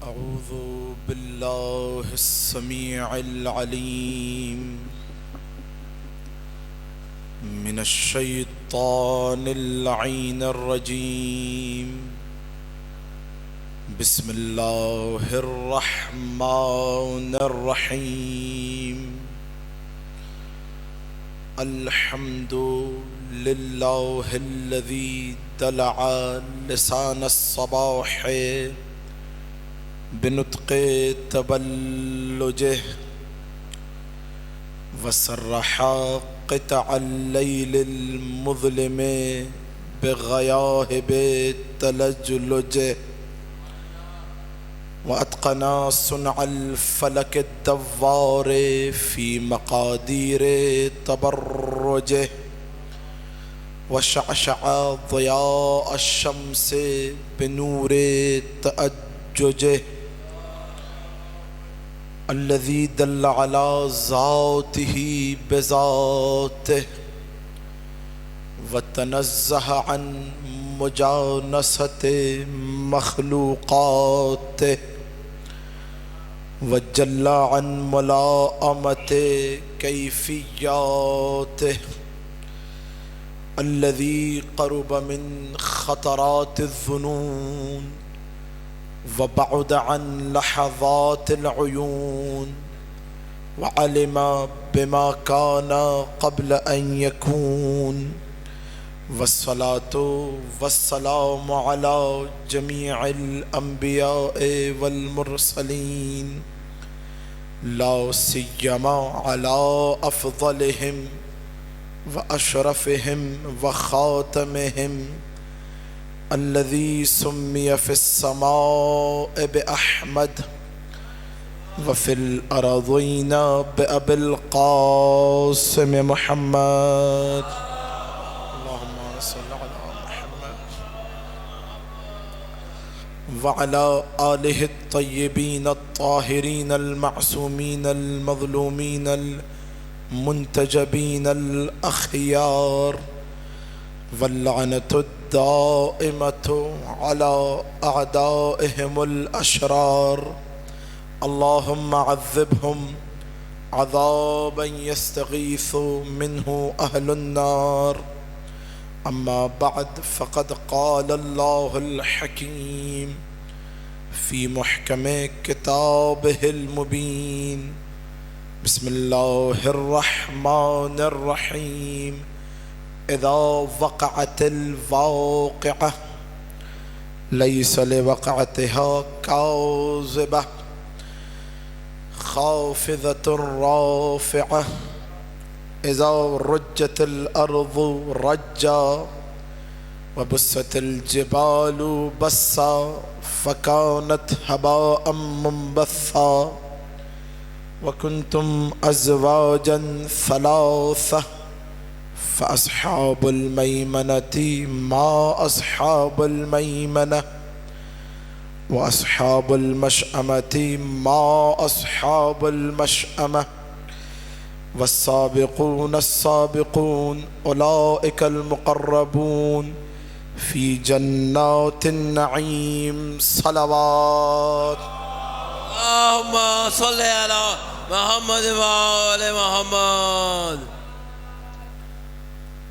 أعوذ بالله السميع العليم من الشيطان اللعين الرجيم. بسم الله الرحمن الرحيم. الحمد لله الذي دلع لسان الصباح بنطق تبلجه وسرح قطع الليل المظلم بغياهب تلجلجه وأتقنا صنع الفلك الدوار في مقادير تبرجه وشعشع ضياء الشمس بنور تأججه الذي دل على ذاته بذاته وتنزه عن مجانسة مخلوقاته وجل عن ملاءمة كيفياته الذي قرب من خطرات الظنون وبعد عن لحظات العيون وعلم بما كان قبل أن يكون. والصلاة والسلام على جميع الأنبياء والمرسلين لا سيما على أفضلهم وأشرفهم وخاتمهم الذي سمي في السماء بأحمد وفي الأرضين بأبي القاسم محمد. اللهم صل على محمد وعلى آله الطيبين الطاهرين المعصومين المظلومين المنتجبين الأخيار واللعنة الدائمة على أعدائهم الأشرار. اللهم عذبهم عذابا يستغيث منه أهل النار. أما بعد فقد قال الله الحكيم في محكم كتابه المبين. بسم الله الرحمن الرحيم. إذا وقعت الواقعة ليس لوقعتها كاذبة خافضة رافعة إذا رجت الأرض رجا وبست الجبال بسا فكانت هباء منبثا وكنتم أزواجا ثلاثة فأصحاب الميمنة ما أصحاب الميمنة وأصحاب المشأمة ما أصحاب المشأمة والسابقون السابقون أولئك المقربون في جنات النعيم. صلوات. اللهم صل على محمد وآل محمد.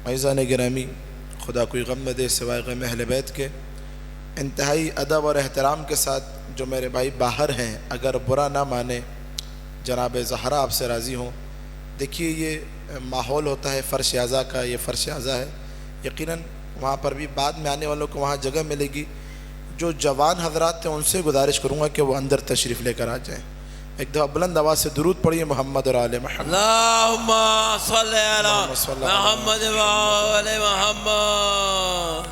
عزیزان گرامی، خدا کوئی غم نہ دے سوائے غم اہل بیت کے. انتہائی ادب اور احترام کے ساتھ جو میرے بھائی باہر ہیں اگر برا نہ مانے، جناب زہرا آپ سے راضی ہوں. دیکھیے یہ ماحول ہوتا ہے فرش اعضا کا، یہ فرش اعضا ہے. یقیناً وہاں پر بھی بعد میں آنے والوں کو وہاں جگہ ملے گی. جو جوان حضرات ہیں ان سے گزارش کروں گا کہ وہ اندر تشریف لے کر آ جائیں. ایک دفعہ بلند آواز سے درود پڑھیے محمد اور آل محمد. اللهم صل على محمد وآل محمد.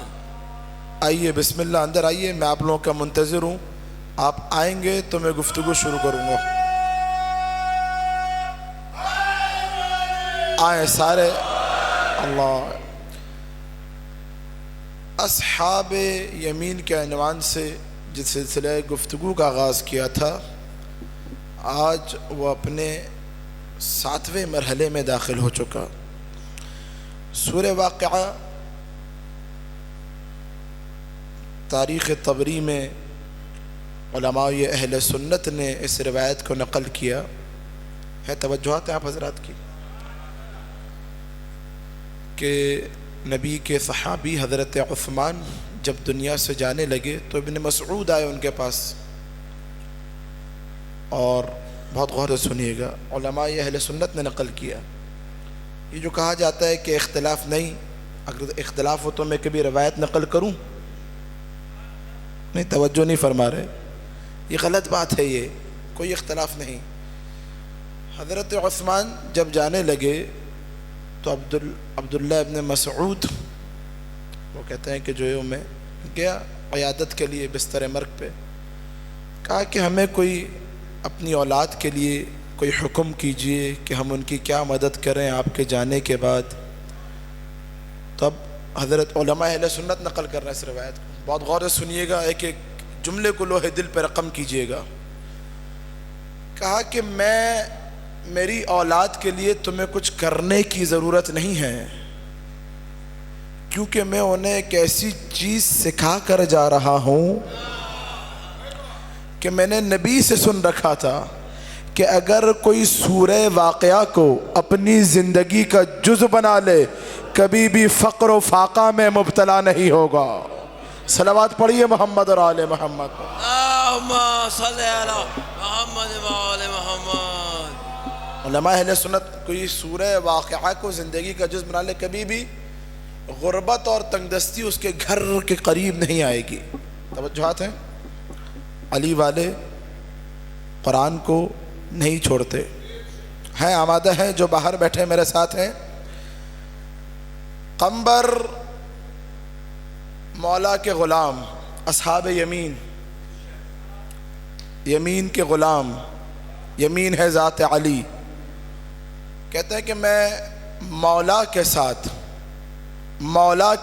آئیے بسم اللہ اندر آئیے. میں آپ لوگوں کا منتظر ہوں. آپ آئیں گے تو میں گفتگو شروع کروں گا. آئیں سارے. اللہ. اصحاب یمین کے عنوان سے جس سلسلہ گفتگو کا آغاز کیا تھا، آج وہ اپنے 7ویں مرحلے میں داخل ہو چکا. سورہ واقعہ تاریخ طبری میں علماء اہل سنت نے اس روایت کو نقل کیا ہے، توجہات ہیں آپ حضرات کی، کہ نبی کے صحابی حضرت عثمان جب دنیا سے جانے لگے تو ابن مسعود آئے ان کے پاس، اور بہت غور سے سنیے گا، علماء اہل سنت نے نقل کیا، یہ جو کہا جاتا ہے کہ اختلاف نہیں، اگر اختلاف ہو تو میں کبھی روایت نقل کروں، نہیں توجہ نہیں فرما رہے، یہ غلط بات ہے، یہ کوئی اختلاف نہیں۔ حضرت عثمان جب جانے لگے تو عبداللہ ابن مسعود وہ کہتے ہیں کہ جو میں گیا عیادت کے لیے بستر مرگ پہ، کہا کہ ہمیں کوئی اپنی اولاد کے لیے کوئی حکم کیجئے کہ ہم ان کی کیا مدد کریں آپ کے جانے کے بعد۔ تب حضرت علماء اہل سنت نقل کر رہے ہیں اس روایت کو، بہت غور سے سنیے گا، ایک ایک جملے کو لوہے دل پہ رقم کیجئے گا۔ کہا کہ میری اولاد کے لیے تمہیں کچھ کرنے کی ضرورت نہیں ہے، کیونکہ میں انہیں ایک ایسی چیز سکھا کر جا رہا ہوں کہ میں نے نبی سے سن رکھا تھا کہ اگر کوئی سورہ واقعہ کو اپنی زندگی کا جز بنا لے کبھی بھی فقر و فاقہ میں مبتلا نہیں ہوگا۔ صلوات پڑھیے محمد اور آل محمد۔ اللہم صلی علی محمد و آل محمد۔ علماء اہل سنت کوئی سورہ واقعہ کو زندگی کا جز بنا لے کبھی بھی غربت اور تنگ دستی اس کے گھر کے قریب نہیں آئے گی۔ توجہات ہیں، علی والے قرآن کو نہیں چھوڑتے ہیں، آمادہ ہیں جو باہر بیٹھے میرے ساتھ ہیں۔ قنبر مولا کے غلام، اصحاب یمین، یمین کے غلام، یمین ہے ذات علی، کہتے ہیں کہ میں مولا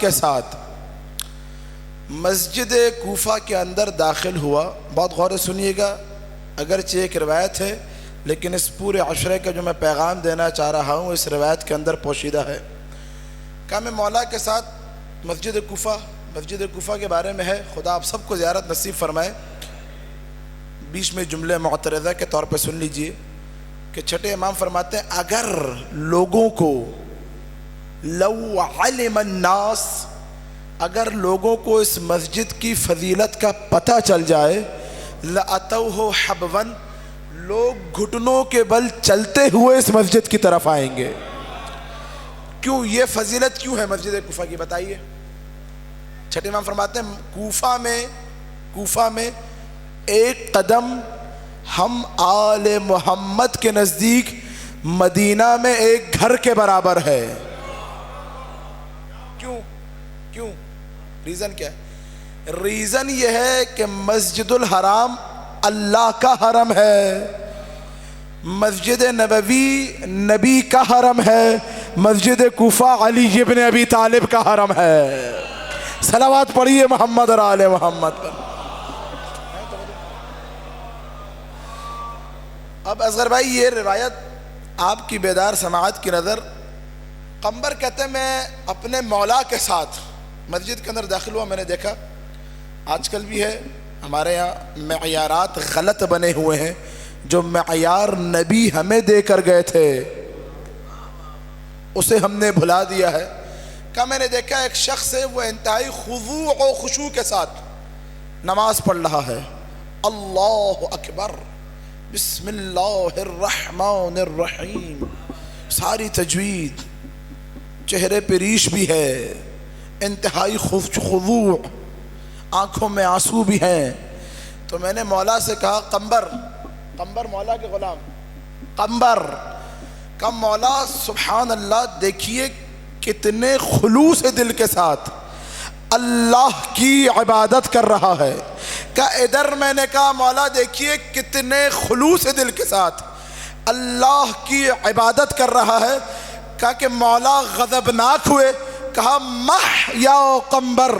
کے ساتھ مسجد کوفہ کے اندر داخل ہوا۔ بہت غور سے سنیے گا، اگرچہ ایک روایت ہے لیکن اس پورے عشرے کا جو میں پیغام دینا چاہ رہا ہوں اس روایت کے اندر پوشیدہ ہے۔ کہا میں مولا کے ساتھ مسجد کوفہ کے بارے میں ہے، خدا آپ سب کو زیارت نصیب فرمائے۔ بیچ میں جملے معترضہ کے طور پہ سن لیجئے کہ چھٹے امام فرماتے ہیں اگر لوگوں کو لو علم الناس، اگر لوگوں کو اس مسجد کی فضیلت کا پتہ چل جائے، لَأَتَوْهُ حَبْوًا، لوگ گھٹنوں کے بل چلتے ہوئے اس مسجد کی طرف آئیں گے۔ کیوں یہ فضیلت کیوں ہے مسجد کوفہ کی، بتائیے۔ چھٹے امام فرماتے ہیں کوفہ میں ایک قدم ہم آل محمد کے نزدیک مدینہ میں ایک گھر کے برابر ہے۔ کیوں ریزن کیا ہے؟ ریزن یہ ہے کہ مسجد الحرام اللہ کا حرم ہے، مسجد نبوی نبی کا حرم ہے، مسجد کوفہ علی ابن ابی طالب کا حرم ہے۔ صلوات پڑھیے محمد اور آل محمد پر۔ اب اصغر بھائی یہ روایت آپ کی بیدار سماعت کی نظر، قنبر کہتے ہیں میں اپنے مولا کے ساتھ مسجد کے اندر داخل ہوا، میں نے دیکھا آج کل بھی ہے ہمارے یہاں معیارات غلط بنے ہوئے ہیں، جو معیار نبی ہمیں دے کر گئے تھے اسے ہم نے بھلا دیا ہے۔ کہ میں نے دیکھا ایک شخص ہے وہ انتہائی خضوع و خشوع کے ساتھ نماز پڑھ رہا ہے، اللہ اکبر، بسم اللہ الرحمن الرحیم، ساری تجوید، چہرے پہ ریش بھی ہے، انتہائی خضوع، آنکھوں میں آنسو بھی ہیں۔ تو میں نے مولا سے کہا قنبر مولا کے غلام، قنبر کا مولا سبحان اللہ، دیکھیے کتنے خلوص دل کے ساتھ اللہ کی عبادت کر رہا ہے۔ کہ ادھر میں نے کہا مولا دیکھیے کتنے خلوص دل کے ساتھ اللہ کی عبادت کر رہا ہے۔ کہا کہ مولا غضبناک ہوئے، کہا مح یا قنبر،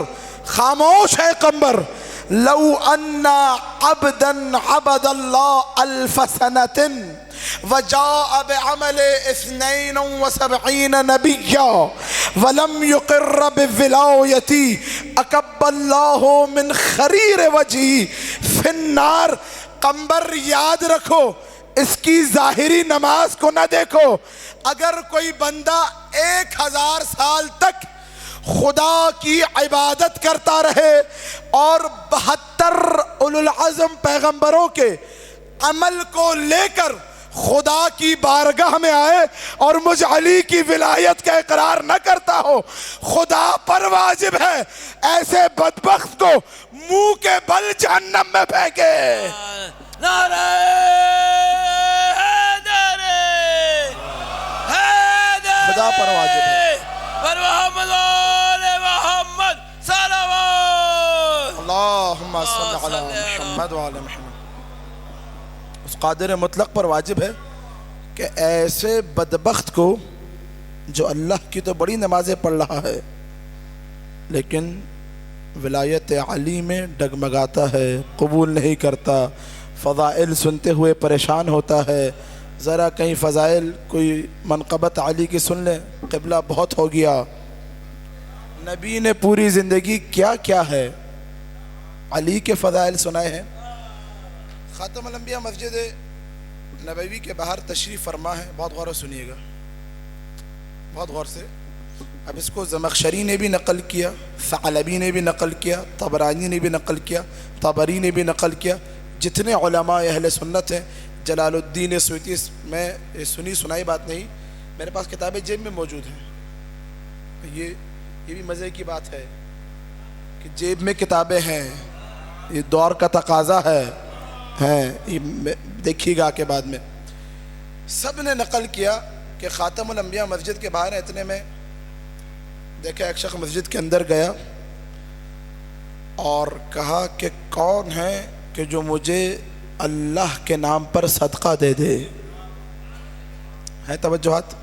خاموش ہے قنبر، لو ان عبدا عبد اللہ الف سنۃ وجاء بعمل 72 نبیا ولم يقر بولایتی اکب اللہ من خریر وجہی فی النار. قمبر یاد رکھو، اس کی ظاہری نماز کو نہ دیکھو. اگر کوئی بندہ 1000 سال تک خدا کی عبادت کرتا رہے اور 72 اولو العزم پیغمبروں کے عمل کو لے کر خدا کی بارگاہ میں آئے اور مجھ علی کی ولایت کا اقرار نہ کرتا ہو، خدا پر واجب ہے ایسے بدبخت کو منہ کے بل جہنم میں پھینکے. نعرہ خدا پر واجب ہے. پر محمد آل محمد صلوات. اللہم صلی علی محمد وعلی محمد. اس قادر مطلق پر واجب ہے کہ ایسے بدبخت کو جو اللہ کی تو بڑی نمازیں پڑھ رہا ہے لیکن ولایت علی میں ڈگمگاتا ہے، قبول نہیں کرتا، فضائل سنتے ہوئے پریشان ہوتا ہے. ذرا کہیں فضائل کوئی منقبت علی کی سن لیں، قبلہ بہت ہو گیا. نبی نے پوری زندگی کیا کیا ہے علی کے فضائل سنائے ہیں. خاتم الانبیاء مسجد نبوی کے باہر تشریف فرما ہے، بہت غور سے سنیے گا، بہت غور سے. اب اس کو زمخشری نے بھی نقل کیا، ثعلبی نے بھی نقل کیا، طبرانی نے بھی نقل کیا، طبری نے بھی نقل کیا. جتنے علماء اہل سنت ہیں، جلال الدین سیوطی، میں سنی سنائی بات نہیں، میرے پاس کتابیں جیب میں موجود ہیں. یہ بھی مزے کی بات ہے کہ جیب میں کتابیں ہیں، یہ دور کا تقاضا ہے. یہ دیکھیے گا کہ بعد میں سب نے نقل کیا کہ خاتم الانبیاء مسجد کے باہر اتنے میں دیکھا ایک شخص مسجد کے اندر گیا اور کہا کہ کون ہے کہ جو مجھے اللہ کے نام پر صدقہ دے دے. ہے توجہات؟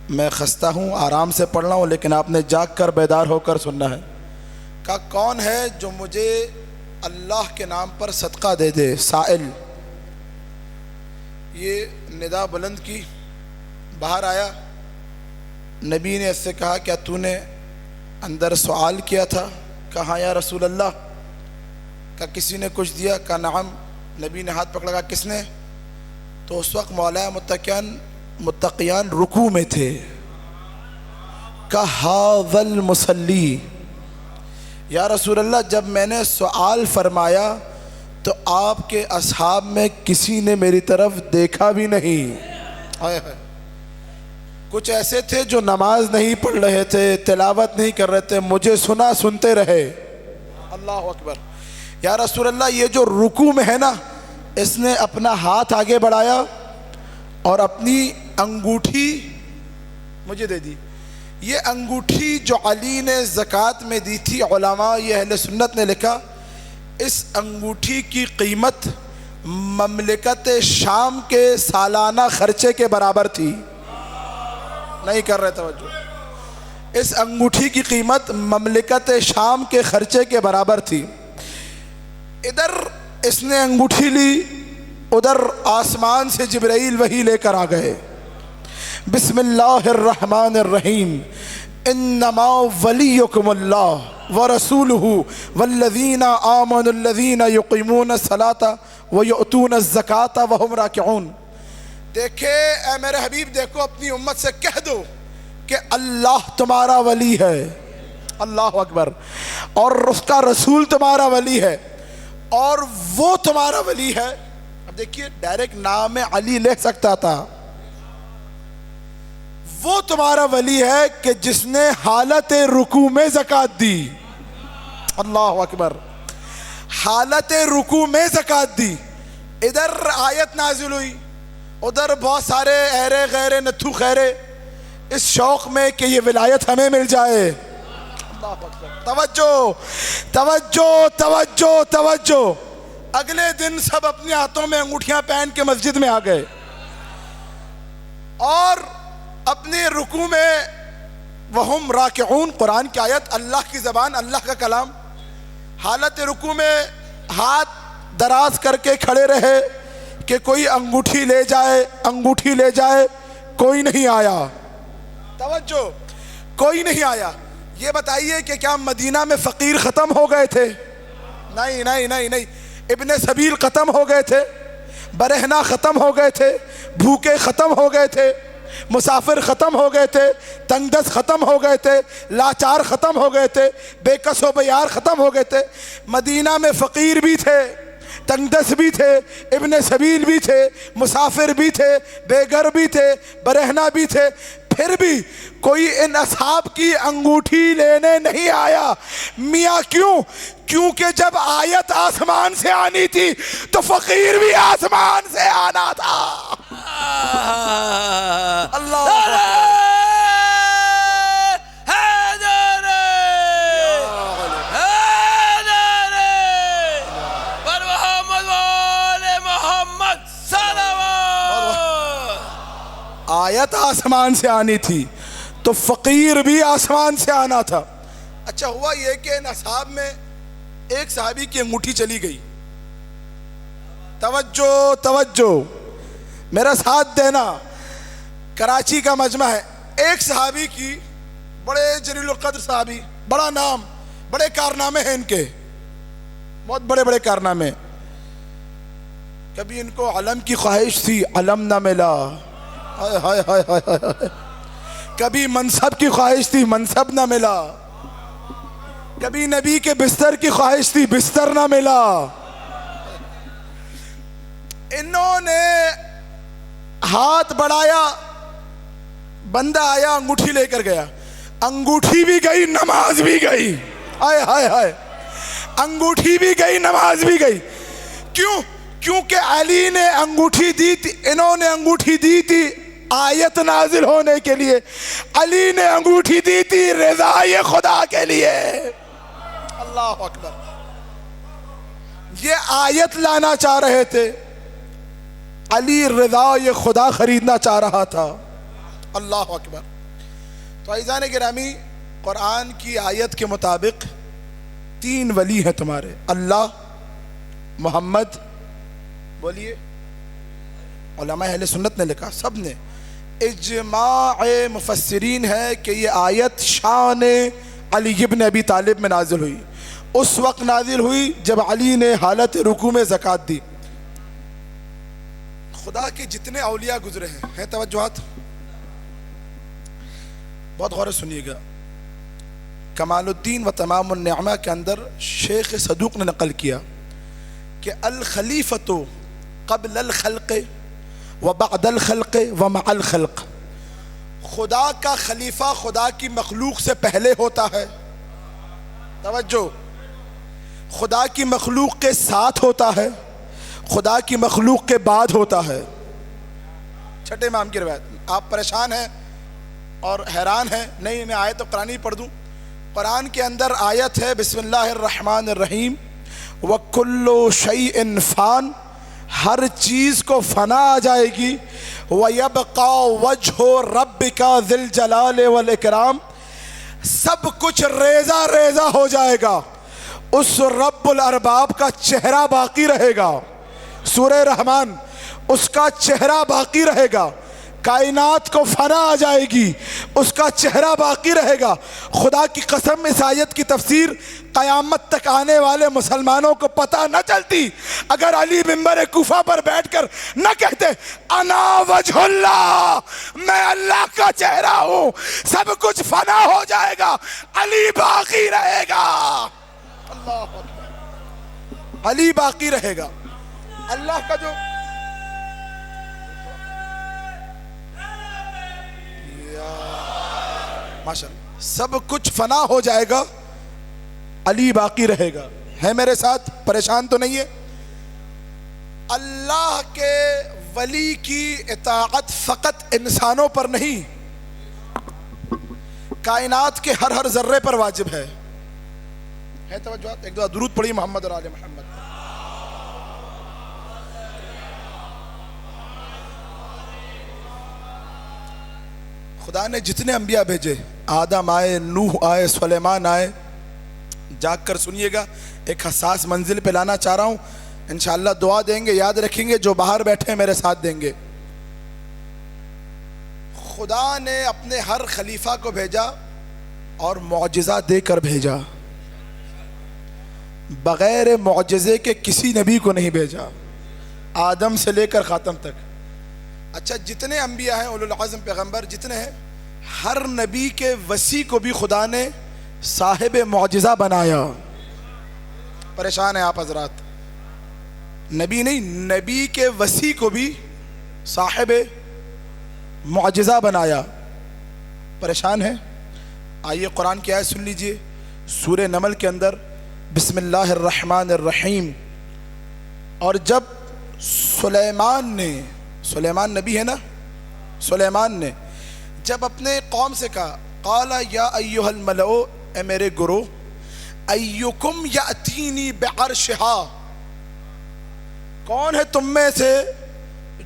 میں خستہ ہوں، آرام سے پڑھ رہا ہوں، لیکن آپ نے جاگ کر بیدار ہو کر سننا ہے. کہا کون ہے جو مجھے اللہ کے نام پر صدقہ دے دے؟ سائل. یہ ندا بلند کی، باہر آیا. نبی نے اس سے کہا کیا تو نے اندر سوال کیا تھا؟ کہا یا رسول اللہ. کہا کسی نے کچھ دیا؟ کہا نعم. نبی نے ہاتھ پکڑا، کہا کس نے؟ تو اس وقت مولا متقیان رکوع میں تھے. کہا ھذا المصلی. یا رسول اللہ جب میں نے سوال فرمایا تو آپ کے اصحاب میں کسی نے میری طرف دیکھا بھی نہیں. کچھ ایسے تھے جو نماز نہیں پڑھ رہے تھے، تلاوت نہیں کر رہے تھے، مجھے سنتے رہے. اللہ اکبر. یا رسول اللہ یہ جو رکوع میں ہے نا، اس نے اپنا ہاتھ آگے بڑھایا اور اپنی انگوٹھی مجھے دے دی. یہ انگوٹھی جو علی نے زکوٰۃ میں دی تھی، علماء یہ اہل سنت نے لکھا اس انگوٹھی کی قیمت مملکت شام کے سالانہ خرچے کے برابر تھی. نہیں کر رہے توجہ. اس انگوٹھی کی قیمت مملکت شام کے خرچے کے برابر تھی. ادھر اس نے انگوٹھی لی، ادھر آسمان سے جبرائیل وحی لے کر آ گئے. بسم اللہ الرحمن الرحیم. انما ولیکم اللہ ورسولہ والذین آمنوا الذین یقیمون الصلاۃ ویؤتون الزکاۃ وہم راکعون. دیکھے اے میرے حبیب، دیکھو اپنی امت سے کہہ دو کہ اللہ تمہارا ولی ہے. اللہ اکبر. اور اس کا رسول تمہارا ولی ہے اور وہ تمہارا ولی ہے. اب دیکھیے ڈائریکٹ نام علی لے سکتا تھا. وہ تمہارا ولی ہے کہ جس نے حالت رکوع میں زکوٰۃ دی. اللہ اکبر. حالت رکوع میں زکوٰۃ دی. ادھر آیت نازل ہوئی، ادھر بہت سارے ایرے غیرے نتھو خیرے اس شوق میں کہ یہ ولایت ہمیں مل جائے. اللہ اکبر. توجہ توجہ توجہ توجہ. اگلے دن سب اپنے ہاتھوں میں انگوٹھیاں پہن کے مسجد میں آ گئے اور اپنے رکوع میں وہم راکعون، قرآن کی آیت، اللہ کی زبان، اللہ کا کلام. حالت رکوع میں ہاتھ دراز کر کے کھڑے رہے کہ کوئی انگوٹھی لے جائے کوئی نہیں آیا. توجہ, کوئی نہیں آیا. یہ بتائیے کہ کیا مدینہ میں فقیر ختم ہو گئے تھے؟ نہیں نہیں نہیں نہیں. ابن سبیل ختم ہو گئے تھے, برہنہ ختم ہو گئے تھے, بھوکے ختم ہو گئے تھے, مسافر ختم ہو گئے تھے, تنگ دست ختم ہو گئے تھے, لاچار ختم ہو گئے تھے, بے کس و بیار ختم ہو گئے تھے. مدینہ میں فقیر بھی تھے, تنگ دست بھی تھے, ابن سبیل بھی تھے, مسافر بھی تھے, بے گھر بھی تھے, برہنہ بھی تھے. پھر بھی کوئی ان اصحاب کی انگوٹھی لینے نہیں آیا. میاں کیوں؟ کیونکہ جب آیت آسمان سے آنی تھی تو فقیر بھی آسمان سے آنا تھا. اللہ آیت آسمان سے آنی تھی تو فقیر بھی آسمان سے آنا تھا. اچھا ہوا یہ کہ ان اصحاب میں ایک صحابی کی انگوٹھی چلی گئی. توجہ توجہ, میرا ساتھ دینا. کراچی کا مجمع ہے. ایک صحابی کی, بڑے جلیل القدر صحابی, بڑا نام, بڑے کارنامے ہیں ان کے, بہت بڑے بڑے کارنامے. کبھی ان کو علم کی خواہش تھی, علم نہ ملا. ہائے ہائے ہائے ہائے ہائے. کبھی منصب کی خواہش تھی, منصب نہ ملا. کبھی نبی کے بستر کی خواہش تھی, بستر نہ ملا. انہوں نے ہاتھ بڑھایا, بندہ آیا, انگوٹھی لے کر گیا. انگوٹھی بھی گئی, نماز بھی گئی. ہائے ہائے ہائے. انگوٹھی بھی گئی, نماز بھی گئی. کیوں؟ کیونکہ علی نے انگوٹھی دی تھی, انہوں نے انگوٹھی دی تھی آیت نازل ہونے کے لیے. علی نے انگوٹھی دی تھی رضائے خدا کے لیے. اللہ اکبر. یہ آیت لانا چاہ رہے تھے, علی رضائے خدا خریدنا چاہ رہا تھا. اللہ اکبر. تو عزیزان گرامی, قرآن کی آیت کے مطابق 3 ولی ہیں تمہارے, اللہ, محمد, بولیے, علماء اہل سنت نے لکھا, سب نے. اجماع مفسرین ہے کہ یہ آیت شان علی ابن ابی طالب میں نازل ہوئی. اس وقت نازل ہوئی جب علی نے حالت رکوع میں زکوٰۃ دی. خدا کے جتنے اولیاء گزرے ہیں توجہات, بہت غور سے سنیے گا. کمال الدین و تمام النعمہ کے اندر شیخ صدوق نے نقل کیا کہ الخلیفۃ قبل الخلق و بعد الخلق و مع الخلق. خدا کا خلیفہ خدا کی مخلوق سے پہلے ہوتا ہے. توجہ, خدا کی مخلوق کے ساتھ ہوتا ہے, خدا کی مخلوق کے بعد ہوتا ہے. چھٹے امام کی روایت. آپ پریشان ہیں اور حیران ہیں, نہیں میں آیت قرآن ہی پڑھ دوں. قرآن کے اندر آیت ہے, بسم اللہ الرحمن الرحیم, وَكُلُّ شَيْءٍ فان, ہر چیز کو فنا آ جائے گی. وَيَبْقَى وَجْهُ رَبِّكَ ذِي الْجَلَالِ وَالْإِكْرَامِ, سب کچھ ریزہ ریزہ ہو جائے گا, اس رب الارباب کا چہرہ باقی رہے گا. سورہ رحمان, اس کا چہرہ باقی رہے گا. کائنات کو فنا آ جائے گی, اس کا چہرہ باقی رہے گا. خدا کی قسم, اس آیت کی تفسیر قیامت تک آنے والے مسلمانوں کو پتہ نہ چلتی اگر علی منبر کوفہ پر بیٹھ کر نہ کہتے انا وجہ اللہ, میں اللہ کا چہرہ ہوں. سب کچھ فنا ہو جائے گا, علی باقی رہے گا. اللہ اکبر. علی باقی رہے گا. اللہ کا جو ماشاءاللہ, سب کچھ فنا ہو جائے گا, علی باقی رہے گا. ہے میرے ساتھ؟ پریشان تو نہیں ہے؟ اللہ کے ولی کی اطاعت فقط انسانوں پر نہیں, کائنات کے ہر ذرے پر واجب ہے. توجہات. ایک دو درود پڑھی محمد اور آل محمد. خدا نے جتنے انبیاء بھیجے, آدم آئے, نوح آئے, سلیمان آئے, جاگ کر سنیے گا, ایک حساس منزل پہ لانا چاہ رہا ہوں. انشاءاللہ دعا دیں گے, یاد رکھیں گے, جو باہر بیٹھے ہیں میرے ساتھ دیں گے. خدا نے اپنے ہر خلیفہ کو بھیجا اور معجزہ دے کر بھیجا, بغیر معجزے کے کسی نبی کو نہیں بھیجا, آدم سے لے کر خاتم تک. اچھا جتنے انبیاء ہیں اولو العزم پیغمبر جتنے ہیں, ہر نبی کے وصی کو بھی خدا نے صاحب معجزہ بنایا. پریشان ہیں آپ حضرات, نبی نہیں, نبی کے وصی کو بھی صاحب معجزہ بنایا. پریشان ہیں؟ آئیے قرآن کی آیت سن لیجئے, سورہ نمل کے اندر بسم اللہ الرحمن الرحیم. اور جب سلیمان نبی ہے نا, سلیمان نے جب اپنے قوم سے کہا, قال یا ایھا الملأ, اے میرے گروہ, ایکم یاتینی بعرشہا, کون ہے تم میں سے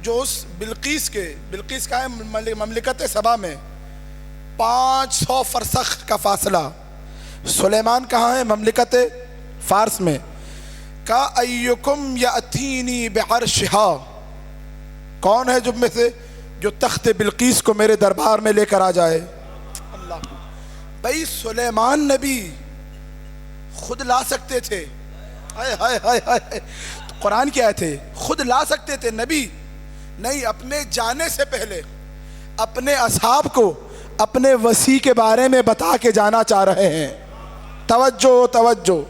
جو اس بلقیس کا ہے مملکت سبا میں 500 فرسخ کا فاصلہ, سلیمان کہاں ہے؟ مملکت فارس میں. کا ایکم یاتینی بعرشہا, کون ہے جب میں سے جو تخت بلقیس کو میرے دربار میں لے کر آ جائے. اللہ بھائی, سلیمان نبی خود لا سکتے تھے, ہائے ہائے ہائے ہائے, قرآن کی آیت ہے, خود لا سکتے تھے, نبی نہیں, اپنے جانے سے پہلے اپنے اصحاب کو اپنے وصی کے بارے میں بتا کے جانا چاہ رہے ہیں. توجہ توجہ.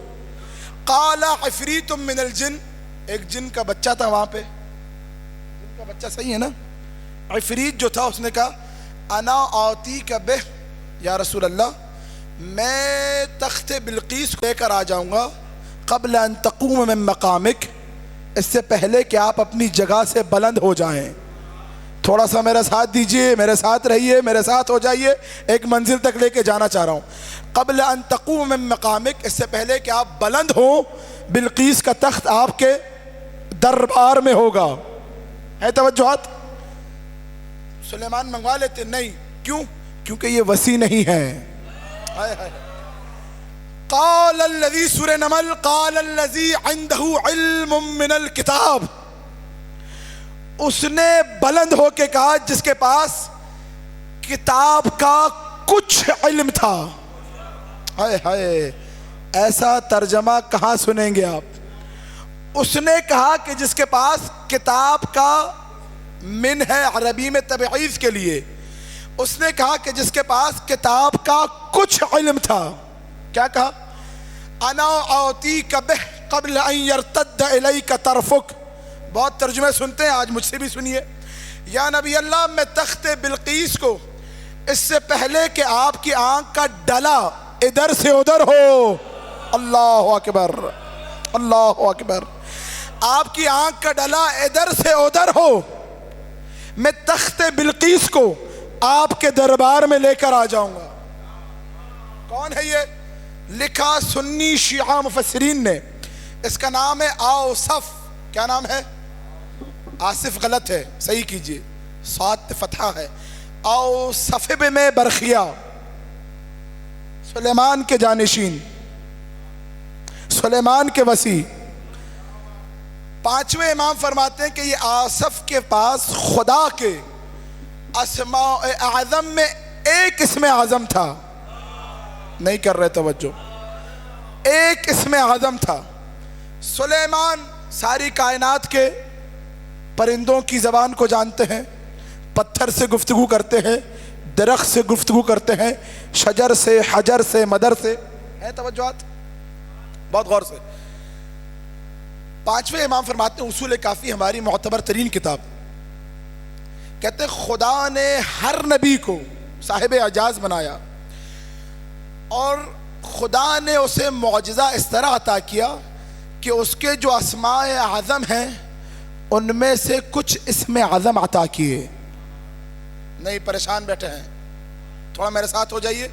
قال عفریت من الجن, ایک جن کا بچہ تھا وہاں پہ, جن کا بچہ صحیح ہے نا, عفریت جو تھا اس نے کہا انا آتیک بہ, یا رسول اللہ میں تخت بلقیس کو لے کر آ جاؤں گا, قبل ان تقوم من مقامک, اس سے پہلے کہ آپ اپنی جگہ سے بلند ہو جائیں. تھوڑا سا میرا ساتھ دیجئے, میرے ساتھ رہیے, میرے ساتھ ہو جائیے, ایک منزل تک لے کے جانا چاہ رہا ہوں. قبل ان تقوم من مقامک, اس سے پہلے کہ آپ بلند ہوں, بلقیس کا تخت آپ کے دربار میں ہوگا. ہے توجہات؟ سلیمان منگوا لیتے, نہیں, کیوں؟ کیونکہ یہ وصی نہیں ہے. قال الذی, سورہ نمل, قال الذی عنده علم من الکتاب, اس نے بلند ہو کے کہا جس کے پاس کتاب کا کچھ علم تھا. ہائے ہائے, ایسا ترجمہ کہاں سنیں گے آپ؟ اس نے کہا کہ جس کے پاس کتاب کا, من ہے عربی میں تبعیض کے لیے, اس نے کہا کہ جس کے پاس کتاب کا کچھ علم تھا. کیا کہا؟ انا اعطیک بہ قبل ان یرتد الیک طرفک. بہت ترجمے سنتے ہیں, آج مجھ سے بھی سنیے. یا نبی اللہ, میں تخت بلقیس کو اس سے پہلے کہ آپ کی آنکھ کا ڈلا ادھر سے ادھر ہو, اللہ اکبر اللہ اکبر, آپ کی آنکھ کا ڈلا ادھر سے ادھر ہو, میں تخت بلقیس کو آپ کے دربار میں لے کر آ جاؤں گا. کون ہے یہ؟ لکھا سنی شیعہ مفسرین نے, اس کا نام ہے اوصف. کیا نام ہے؟ آصف غلط ہے, صحیح کیجئے, صاد فتحہ ہے. اوصف بن برخیہ, سلیمان کے جانشین, سلیمان کے وصی. پانچویں امام فرماتے ہیں کہ یہ اوصف کے پاس خدا کے اسماء اعظم میں ایک اسم اعظم تھا. نہیں کر رہے توجہ, ایک اسم اعظم تھا. سلیمان ساری کائنات کے پرندوں کی زبان کو جانتے ہیں, پتھر سے گفتگو کرتے ہیں, درخت سے گفتگو کرتے ہیں, شجر سے, حجر سے, مدر سے. ہے توجہات؟ بہت غور سے. پانچویں امام فرماتے ہیں, اصول کافی ہماری معتبر ترین کتاب, کہتے ہیں خدا نے ہر نبی کو صاحب اعجاز بنایا, اور خدا نے اسے معجزہ اس طرح عطا کیا کہ اس کے جو اسماء اعظم ہیں ان میں سے کچھ اسم اعظم عطا کیے. نہیں پریشان بیٹھے ہیں, تھوڑا میرے ساتھ ہو جائیے,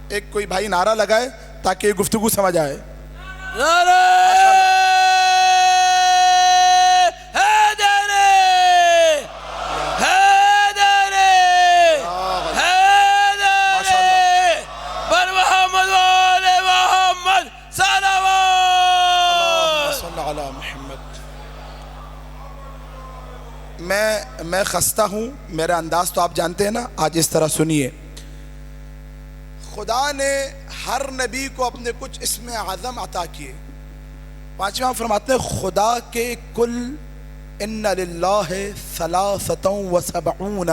ایک کوئی بھائی نعرہ لگائے تاکہ یہ گفتگو سمجھ آئے. نعرہ حیدر حیدر حیدر بر محمد و آل محمد صلوات. صلی علی محمد. میں خستہ ہوں، میرا انداز تو آپ جانتے ہیں نا، آج اس طرح سنیے. خدا نے ہر نبی کو اپنے کچھ اسم اعظم عطا کیے. پانچواں فرماتے ہیں خدا کے کل ان للہ ثلاثۃ وسبعون،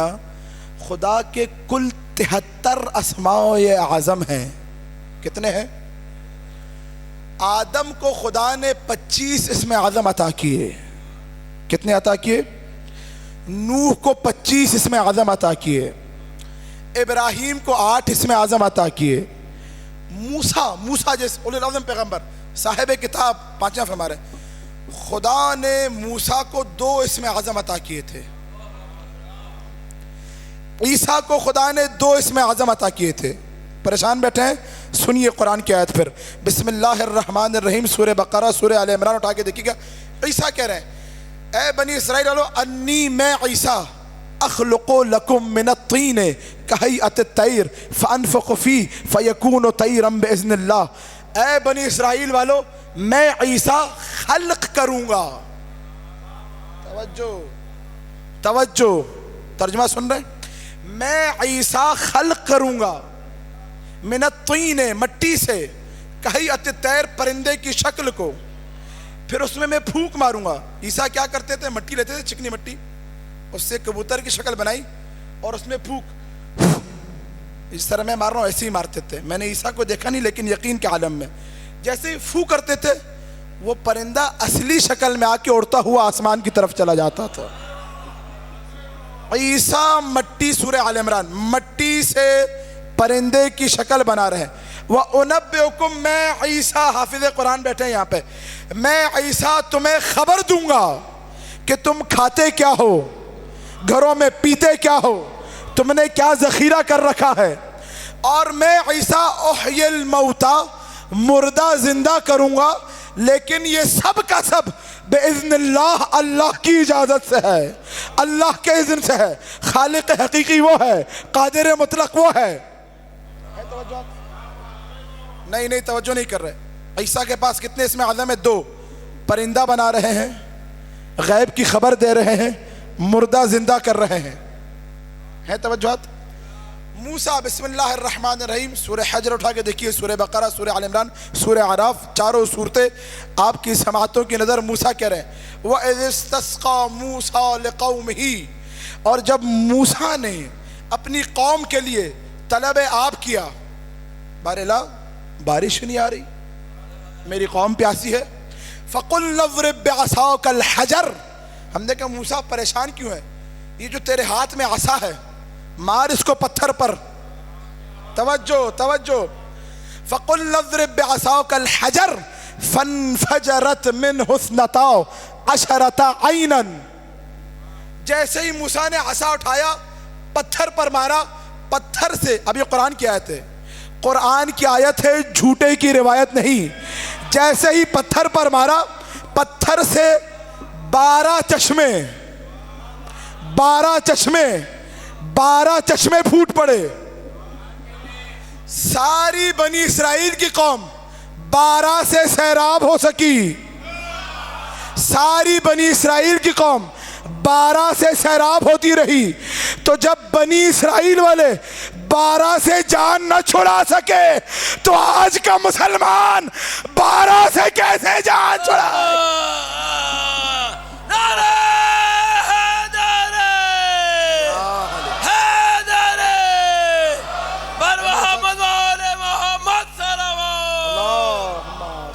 خدا کے کل 73 اسماء اعظم ہیں. کتنے ہیں؟ آدم کو خدا نے 25 اسم اعظم عطا کیے. کتنے عطا کیے؟ نوح کو 25 اسم اعظم عطا کیے. ابراہیم کو 8 اسم اعظم عطا کیے. موسیٰ جیسے اولو العزم پیغمبر صاحب کتاب پانچواں فرما رہے خدا نے موسیٰ کو 2 اسم اعظم عطا کیے تھے. عیسیٰ کو خدا نے 2 اسم اعظم عطا کیے تھے. پریشان بیٹھے ہیں؟ سنیے قرآن کی آیت پھر. بسم اللہ الرحمن الرحیم، سورہ بقرہ، سورہ آل عمران اٹھا کے دیکھیے گا. عیسیٰ کہہ رہے ہیں اے بنی اسرائیل والو انی میں عیسیٰ اخلق لکم من الطین کہیئت الطیر فانفخ فیہ فیکون طیرا باذن اللہ. اے بنی اسرائیل والو میں عیسیٰ خلق کروں گا. توجہ ترجمہ سن رہے ہیں؟ میں عیسیٰ خلق کروں گا من الطین، مٹی سے، کہیئت الطیر، پرندے کی شکل کو، پھر اس میں پھونک ماروں گا. عیسیٰ کیا کرتے تھے؟ مٹی لیتے تھے، چکنی مٹی، اس سے کبوتر کی شکل بنائی اور اس میں پھونک، اس طرح میں مار رہا ہوں ایسے ہی مارتے تھے. میں نے عیسیٰ کو دیکھا نہیں لیکن یقین کے عالم میں جیسے ہی پھونک کرتے تھے وہ پرندہ اصلی شکل میں آ کے اڑتا ہوا آسمان کی طرف چلا جاتا تھا. عیسیٰ مٹی، سورہ آل عمران، مٹی سے پرندے کی شکل بنا رہے ہیں. وَأُنَبِّئُكُم، میں عیسیٰ، حافظ قرآن بیٹھے ہیں یہاں پہ، میں عیسیٰ تمہیں خبر دوں گا کہ تم کھاتے کیا ہو، گھروں میں پیتے کیا ہو، تم نے کیا ذخیرہ کر رکھا ہے. اور میں عیسیٰ احیی الموتیٰ، مردہ زندہ کروں گا، لیکن یہ سب کا سب باذن اللہ، اللہ کی اجازت سے ہے، اللہ کے اذن سے ہے. خالق حقیقی وہ ہے، قادر مطلق وہ ہے. نہیں توجہ نہیں کر رہے. عیسیٰ کے پاس کتنے اسم اعظم ہے؟ 2. پرندہ بنا رہے ہیں، غیب کی خبر دے رہے ہیں، مردہ زندہ کر رہے ہیں. ہے توجہات؟ موسیٰ، بسم اللہ الرحمن الرحیم، سورہ حجر اٹھا کے دیکھیے، سورہ بقرہ، سورہ آل عمران، سورہ اعراف، چاروں صورتیں آپ کی سماعتوں کی نظر. موسیٰ کہہ رہے ہیں وَإِذِ اسْتَسْقَىٰ مُوسَىٰ لِقَوْمِهِ، اور جب موسیٰ نے اپنی قوم کے لیے طلب آب کیا. بارلا بارش نہیں آ رہی، میری قوم پیاسی ہے. فَقُلْ اضْرِب بِعَصَاكَ الْحَجَرَ، ہم نے کہا موسیٰ پریشان کیوں ہے؟ یہ جو تیرے ہاتھ میں عصا ہے مار اس کو پتھر پر. توجہ. فَقُلْ اضْرِب بِعَصَاكَ الْحَجَرَ فَانْفَجَرَتْ مِنْهُ اثْنَتَا عَشَرَةَ عَيْنًا. جیسے ہی موسیٰ نے عصا اٹھایا پتھر پر مارا، پتھر سے، اب یہ قرآن کی آیت ہے، قرآن کی آیت ہے، جھوٹے کی روایت نہیں. جیسے ہی پتھر پر مارا، پتھر سے 12 چشمے پھوٹ پڑے. ساری بنی اسرائیل کی قوم 12 سے سیراب ہو سکی. ساری بنی اسرائیل کی قوم 12 سے سیراب ہوتی رہی. تو جب بنی اسرائیل والے 12 سے جان نہ چھڑا سکے تو آج کا مسلمان 12 سے کیسے جان چھڑائے؟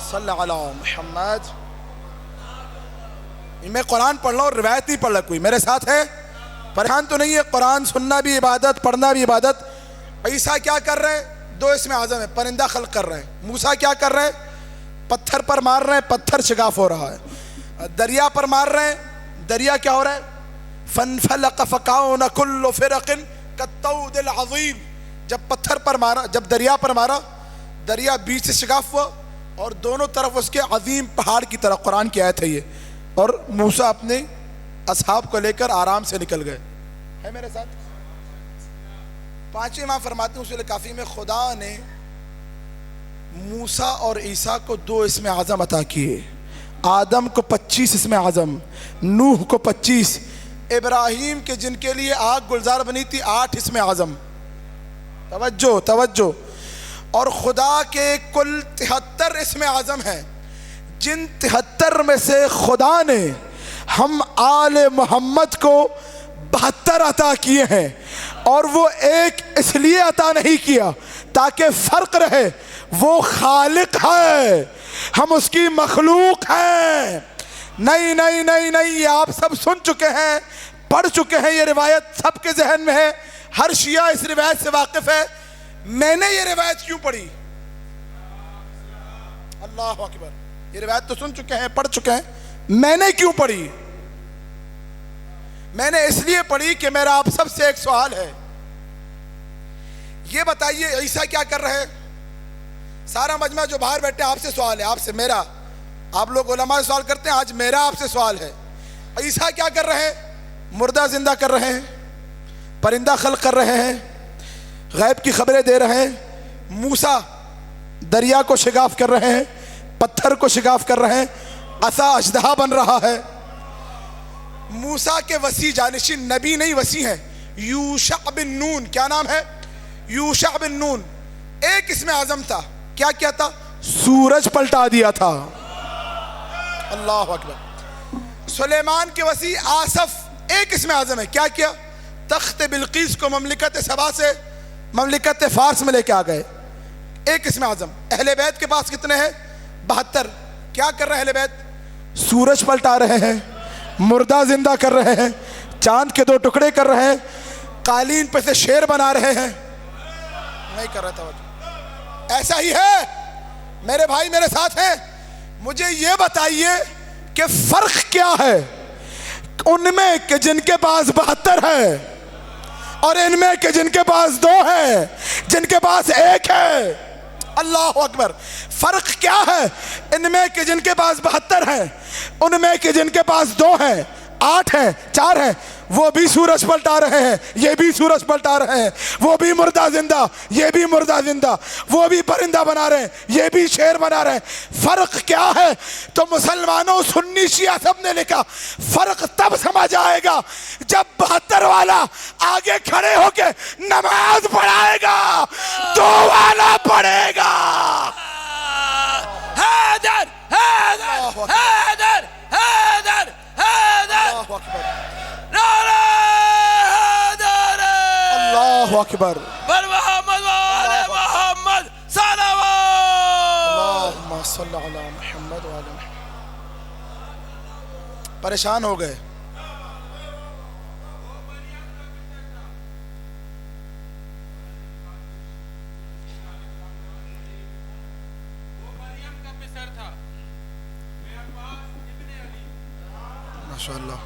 صلی اللہ علیہ محمد. میں قرآن پڑھ رہا ہوں، روایت نہیں پڑھ رہا. کوئی میرے ساتھ ہے؟ پریشان تو نہیں ہے؟ قرآن سننا بھی عبادت، پڑھنا بھی عبادت. عیسیٰ کیا کر رہے ہیں؟ 2 اسم اعظم ہے، پرندہ خلق کر رہے ہیں. موسیٰ کیا کر رہے ہیں؟ پتھر پر مار رہے ہیں، پتھر شگاف ہو رہا ہے. دریا پر مار رہے ہیں، دریا کیا ہو رہا ہے؟ فَانْفَلَقَ فَكَانَ كُلُّ فِرْقٍ كَالطَّوْدِ الْعَظِيمِ. جب پتھر پر مارا، جب دریا پر مارا، دریا بیچ سے شگاف ہوا اور دونوں طرف اس کے عظیم پہاڑ کی طرح. قرآن کی آیت ہے یہ. اور موسیٰ اپنے اصحاب کو لے کر آرام سے نکل گئے. ہے میرے ساتھ؟ 5ویں امام فرماتے ہیں اصول کافی میں خدا نے موسیٰ اور عیسیٰ کو 2 اسم اعظم عطا کیے. آدم کو 25 اسم اعظم، نوح کو 25، ابراہیم کے جن کے لیے آگ گلزار بنی تھی 8 اسم اعظم. توجہ توجہ. اور خدا کے کل 73 اسم اعظم ہیں، جن 73 میں سے خدا نے ہم آل محمد کو 72 عطا کیے ہیں، اور وہ ایک اس لیے عطا نہیں کیا تاکہ فرق رہے، وہ خالق ہے، ہم اس کی مخلوق ہیں. نہیں نہیں نہیں نہیں، یہ آپ سب سن چکے ہیں، پڑھ چکے ہیں، یہ روایت سب کے ذہن میں ہے، ہر شیعہ اس روایت سے واقف ہے. میں نے یہ روایت کیوں پڑھی؟ اللہ اکبر. یہ روایت تو سن چکے ہیں، پڑھ چکے ہیں، میں نے کیوں پڑھی؟ میں نے اس لیے پڑھی کہ میرا آپ سب سے ایک سوال ہے. یہ بتائیے عیسیٰ کیا کر رہے ہیں؟ سارا مجمع جو باہر بیٹھے آپ سے سوال ہے، آپ سے میرا. آپ لوگ علماء سے سوال کرتے ہیں، آج میرا آپ سے سوال ہے. عیسیٰ کیا کر رہے ہیں؟ مردہ زندہ کر رہے ہیں، پرندہ خلق کر رہے ہیں، غیب کی خبریں دے رہے ہیں. موسیٰ دریا کو شگاف کر رہے ہیں، پتھر کو شگاف کر رہے ہیں، عصا اژدہا بن رہا ہے. موسیٰ کے وسیع جانشین نبی نہیں وسیع ہیں، یوشع بن نون. کیا نام ہے؟ یوشع بن نون. ایک اسم اعظم تھا، کیا کیا تھا؟ سورج پلٹا دیا تھا. اللہ اکبر. سلیمان کے وسیع آصف ایک اسم اعظم ہے، کیا کیا؟ تخت بلقیس کو مملکت سبا سے مملکت فارس میں لے کے آ گئے. ایک اسم اعظم. اہل بیت کے پاس کتنے ہیں؟ 72. کیا کر رہے ہیں اہل بیت؟ سورج پلٹا رہے ہیں، مردہ زندہ کر رہے ہیں، چاند کے 2 ٹکڑے کر رہے ہیں، قالین پہ سے شیر بنا رہے ہیں. نہیں کر رہا توجہ. ایسا ہی ہے میرے بھائی، میرے ساتھ ہیں. مجھے یہ بتائیے کہ فرق کیا ہے ان میں کہ جن کے پاس 72 ہے اور ان میں کہ جن کے پاس 2 ہے، جن کے پاس 1 ہے. اللہ اکبر. فرق کیا ہے ان میں کہ جن کے پاس 72 ہے، ان میں کہ جن کے پاس 2 ہیں، 8 ہیں، 4 ہیں. وہ بھی سورج پلٹا رہے ہیں، یہ بھی سورج پلٹا رہے ہیں. وہ بھی مردہ زندہ، یہ بھی مردہ زندہ. وہ بھی پرندہ بنا رہے ہیں، یہ بھی شیر بنا رہے ہیں. فرق کیا ہے؟ تو مسلمانوں، سنی شیعہ سب نے لکھا فرق تب سمجھ آئے گا جب 72 والا آگے کھڑے ہو کے نماز پڑھائے گا، 2 والا پڑھے گا. حیدر حیدر حیدر حیدر حیدر. اللہ اکبر. نعرہ حیدر. اللہ اکبر. بر محمد و آل محمد صلوات. اللہم صلی علی محمد و آل محمد. پریشان ہو گئے. ماشاء اللہ.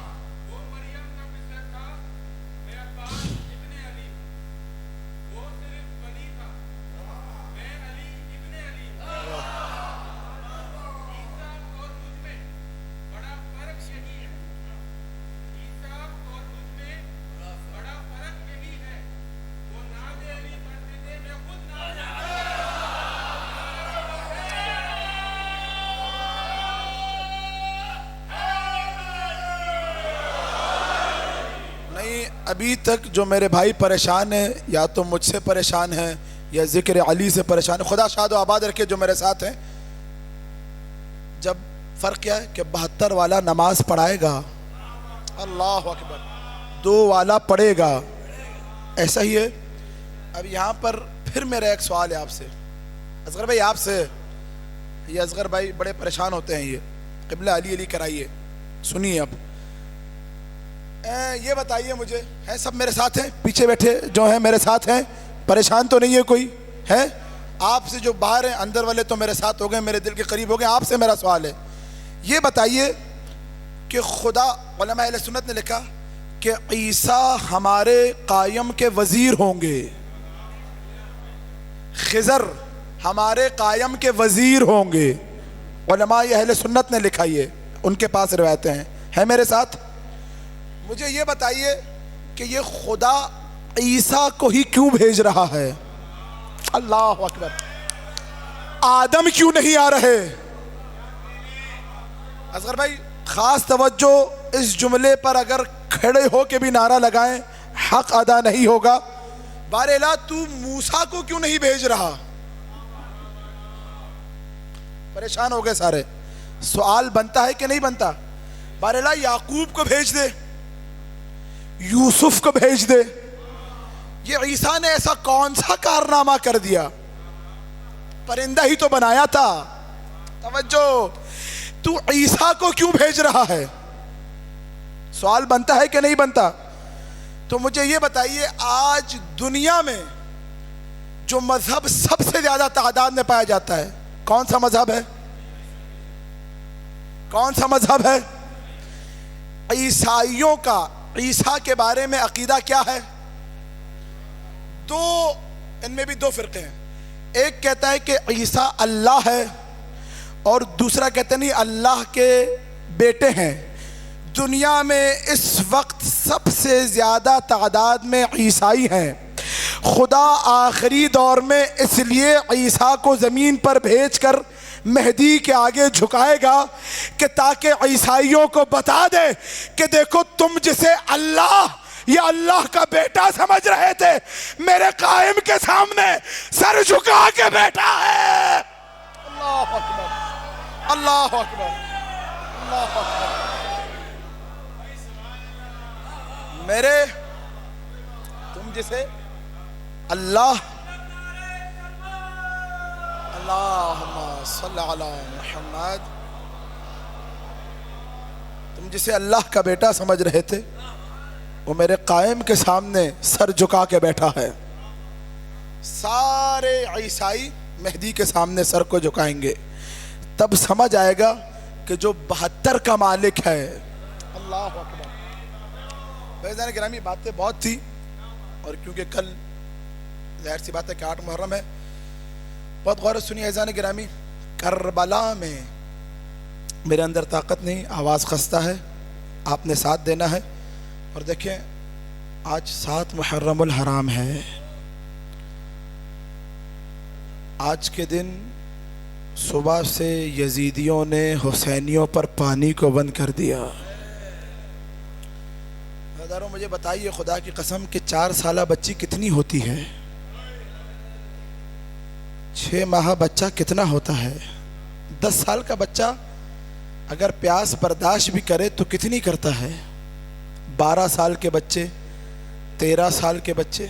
ابھی تک جو میرے بھائی پریشان ہیں، یا تو مجھ سے پریشان ہیں یا ذکر علی سے پریشان ہیں. خدا شاد و آباد رکھے جو میرے ساتھ ہیں. جب فرق کیا ہے کہ 72 والا نماز پڑھائے گا، اللہ اکبر، 2 والا پڑھے گا. ایسا ہی ہے. اب یہاں پر پھر میرا ایک سوال ہے آپ سے، اصغر بھائی آپ سے. یہ اصغر بھائی بڑے پریشان ہوتے ہیں، یہ قبلہ علی علی کرائیے. سنیے اب، یہ بتائیے مجھے، ہیں سب میرے ساتھ ہیں؟ پیچھے بیٹھے جو ہیں میرے ساتھ ہیں؟ پریشان تو نہیں ہے کوئی؟ ہے آپ سے جو باہر ہیں، اندر والے تو میرے ساتھ ہو گئے، میرے دل کے قریب ہو گئے. آپ سے میرا سوال ہے، یہ بتائیے کہ خدا، علماء اہل سنت نے لکھا کہ عیسیٰ ہمارے قائم کے وزیر ہوں گے، خضر ہمارے قائم کے وزیر ہوں گے. علماء اہل سنت نے لکھا، یہ ان کے پاس روایتیں ہیں میرے ساتھ. مجھے یہ بتائیے کہ یہ خدا عیسیٰ کو ہی کیوں بھیج رہا ہے؟ اللہ اکبر. آدم کیوں نہیں آ رہے؟ اصغر بھائی خاص توجہ اس جملے پر اگر کھڑے ہو کے بھی نعرہ لگائیں حق ادا نہیں ہوگا. باراللہ تو موسیٰ کو کیوں نہیں بھیج رہا؟ پریشان ہو گئے سارے. سوال بنتا ہے کہ نہیں بنتا؟ باراللہ یعقوب کو بھیج دے, یوسف کو بھیج دے. یہ عیسیٰ نے ایسا کون سا کارنامہ کر دیا؟ پرندہ ہی تو بنایا تھا. توجہ, تو عیسیٰ کو کیوں بھیج رہا ہے؟ سوال بنتا ہے کہ نہیں بنتا؟ تو مجھے یہ بتائیے, آج دنیا میں جو مذہب سب سے زیادہ تعداد میں پایا جاتا ہے کون سا مذہب ہے؟ کون سا مذہب ہے؟ عیسائیوں کا عیسیٰ کے بارے میں عقیدہ کیا ہے؟ دو, ان میں بھی دو فرقے ہیں. ایک کہتا ہے کہ عیسیٰ اللہ ہے, اور دوسرا کہتے نہیں اللہ کے بیٹے ہیں. دنیا میں اس وقت سب سے زیادہ تعداد میں عیسائی ہیں. خدا آخری دور میں اس لیے عیسیٰ کو زمین پر بھیج کر مہدی کے آگے جھکائے گا کہ تاکہ عیسائیوں کو بتا دے کہ دیکھو تم جسے اللہ یا اللہ کا بیٹا سمجھ رہے تھے, میرے قائم کے سامنے سر جھکا کے بیٹھا ہے. اللہ اکبر, اللہ اکبر, اللہ اکبر. میرے تم جسے اللہ, اللہم صلی علی محمد, تم جسے اللہ کا بیٹا سمجھ رہے تھے وہ میرے قائم کے سامنے سر جھکا کے بیٹھا ہے. سارے عیسائی مہدی کے سامنے سر کو جھکائیں گے, تب سمجھ آئے گا کہ جو 72 کا مالک ہے. اللہ اکبر. فیضان گرامی, باتیں بہت تھی, اور کیونکہ کل ظاہر سی بات ہے کہ 8 محرم ہے, بہت غور سے سنیے فیضان گرامی. کربلا میں میرے اندر طاقت نہیں, آواز خستہ ہے, آپ نے ساتھ دینا ہے. اور دیکھیں آج 7 محرم الحرام ہے. آج کے دن صبح سے یزیدیوں نے حسینیوں پر پانی کو بند کر دیا. برادروں مجھے بتائیے خدا کی قسم کہ 4 سالہ بچی کتنی ہوتی ہے؟ 6 ماہ بچہ کتنا ہوتا ہے؟ 10 سال کا بچہ اگر پیاس برداشت بھی کرے تو کتنی کرتا ہے؟ 12 سال کے بچے, 13 سال کے بچے.